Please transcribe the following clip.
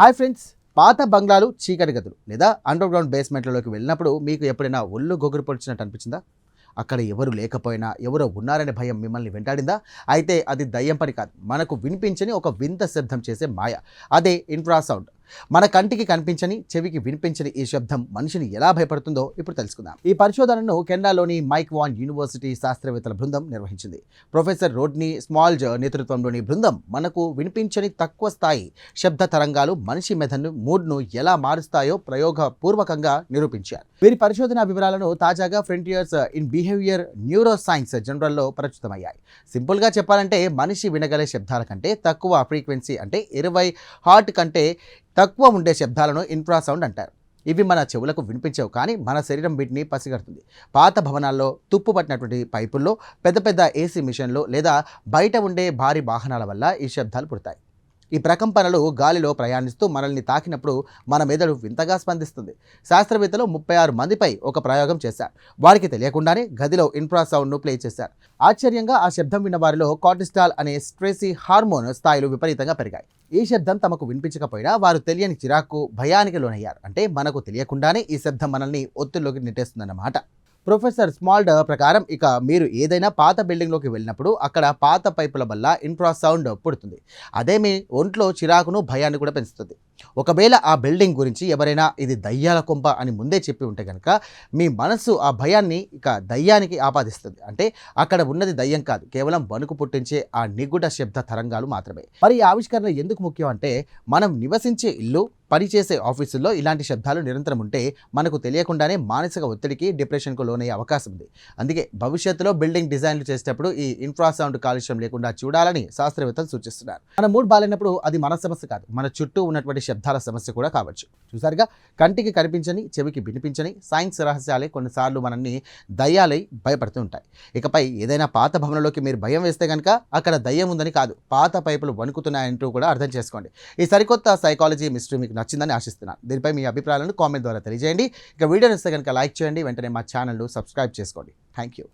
Hi friends, పాత బంగ్లాలు, చీకటి గదులు లేదా అండర్ గ్రౌండ్ బేస్మెంట్లలోకి వెళ్ళినప్పుడు మీకు ఎప్పుడైనా ఒళ్ళు గొగ్గురు పొడిచినట్టు అనిపించిందా? అక్కడ ఎవరు లేకపోయినా ఎవరో ఉన్నారనే భయం మిమ్మల్ని వెంటాడిందా? అయితే అది దయ్యం పని కాదు, మనకు వినిపించని ఒక వింత శబ్దం చేసే మాయ. అదే ఇన్ఫ్రాసౌండ్. మన కంటికి కనిపించని, చెవికి వినిపించని ఈ శబ్దం మనిషిని ఎలా భయపడుతుందో ఇప్పుడు తెలుసుకుందాం. ఈ పరిశోధనను కెనడాలోని మైక్ వాన్ యూనివర్సిటీ శాస్త్రవేత్తల బృందం నిర్వహించింది. ప్రొఫెసర్ రోడ్నీ స్మాల్జ్ నేతృత్వంలోని బృందం మనకు వినిపించని తక్కువ స్థాయి శబ్ద తరంగాలు మనిషి మెదడును, మూడ్ను ఎలా మారుస్తాయో ప్రయోగపూర్వకంగా నిరూపించారు. వీరి పరిశోధన వివరాలను తాజాగా Frontiers in Behavioral Neuroscience జర్నల్లో ప్రచురితమయ్యాయి. సింపుల్గా చెప్పాలంటే మనిషి వినగలే శబ్దాల కంటే తక్కువ ఫ్రీక్వెన్సీ, అంటే 20 హార్ట్ కంటే తక్కువ ఉండే శబ్దాలను ఇన్ఫ్రాసౌండ్ అంటారు. ఇవి మన చెవులకు వినిపించవు, కానీ మన శరీరం వీటిని పసిగడుతుంది. పాత భవనాల్లో, తుప్పు పట్టినటువంటి పైపుల్లో, పెద్ద పెద్ద ఏసీ మిషన్లు లేదా బయట ఉండే భారీ వాహనాల వల్ల ఈ శబ్దాలు పుడతాయి. ఈ ప్రకంపనలు గాలిలో ప్రయాణిస్తూ మనల్ని తాకినప్పుడు మన మెదడు వింతగా స్పందిస్తుంది. శాస్త్రవేత్తలు 36 మందిపై ఒక ప్రయోగం చేశారు. వారికి తెలియకుండానే గదిలో ఇన్ఫ్రాసౌండ్ను ప్లే చేశారు. ఆశ్చర్యంగా ఆ శబ్దం విన్న వారిలో కార్టిస్టాల్ అనే స్ట్రెసీ హార్మోన్ స్థాయిలు విపరీతంగా పెరిగాయి. ఈ శబ్దం తమకు వినిపించకపోయినా వారు తెలియని చిరాకు, భయానికి లోనయ్యారు. అంటే మనకు తెలియకుండానే ఈ శబ్దం మనల్ని ఒత్తిడిలోకి నెట్టేస్తుందన్నమాట. ప్రొఫెసర్ స్మాల్డ్ ప్రకారం ఇక మీరు ఏదైనా పాత బిల్డింగ్లోకి వెళ్ళినప్పుడు అక్కడ పాత పైపుల వల్ల ఇన్ఫ్రాసౌండ్ పుడుతుంది. అదే మీ ఒంట్లో చిరాకును, భయాన్ని కూడా పెంచుతుంది. ఒకవేళ ఆ బిల్డింగ్ గురించి ఎవరైనా ఇది దయ్యాల కొంప అని ముందే చెప్పి ఉంటే కనుక మీ మనసు ఆ భయాన్ని ఇక దయ్యానికి ఆపాదిస్తుంది. అంటే అక్కడ ఉన్నది దయ్యం కాదు, కేవలం వణుకు పుట్టించే ఆ నిగూఢ శబ్ద తరంగాలు మాత్రమే. మరి ఈ ఆవిష్కరణ ఎందుకు ముఖ్యం అంటే, మనం నివసించే ఇల్లు, పనిచేసే ఆఫీసుల్లో ఇలాంటి శబ్దాలు నిరంతరం ఉంటే మనకు తెలియకుండానే మానసిక ఒత్తిడికి, డిప్రెషన్కు లోనయ్యే అవకాశం ఉంది. అందుకే భవిష్యత్తులో బిల్డింగ్ డిజైన్లు చేసేటప్పుడు ఈ ఇన్ఫ్రాసౌండ్ కాలుష్యం లేకుండా చూడాలని శాస్త్రవేత్తలు సూచిస్తున్నారు. మన మూడ్ బాగాలేనప్పుడు అది మన సమస్య కాదు, మన చుట్టూ ఉన్నటువంటి శబ్దాల సమస్య కూడా కావచ్చు. చూసారుగా, కంటికి కనిపించని, చెవికి వినిపించని సైన్స్ రహస్యాలే కొన్నిసార్లు మనల్ని దయ్యాలై భయపడుతూ ఉంటాయి. ఇకపై ఏదైనా పాత భవనంలోకి మీరు భయం వేస్తే కనుక అక్కడ దయ్యం ఉందని కాదు, పాత పైపులు వణుకుతున్నాయంటూ కూడా అర్థం చేసుకోండి. ఈ సరికొత్త సైకాలజీ మిస్టరీ మీకు నచ్చిందని ఆశిస్తున్నాను. దీనిపై మీ అభిప్రాయాలను కామెంట్ ద్వారా తెలియజేయండి. ఇక వీడియో నచ్చితే కనుక లైక్ చేయండి, వెంటనే మా ఛానల్ను సబ్స్క్రైబ్ చేసుకోండి. Thank you.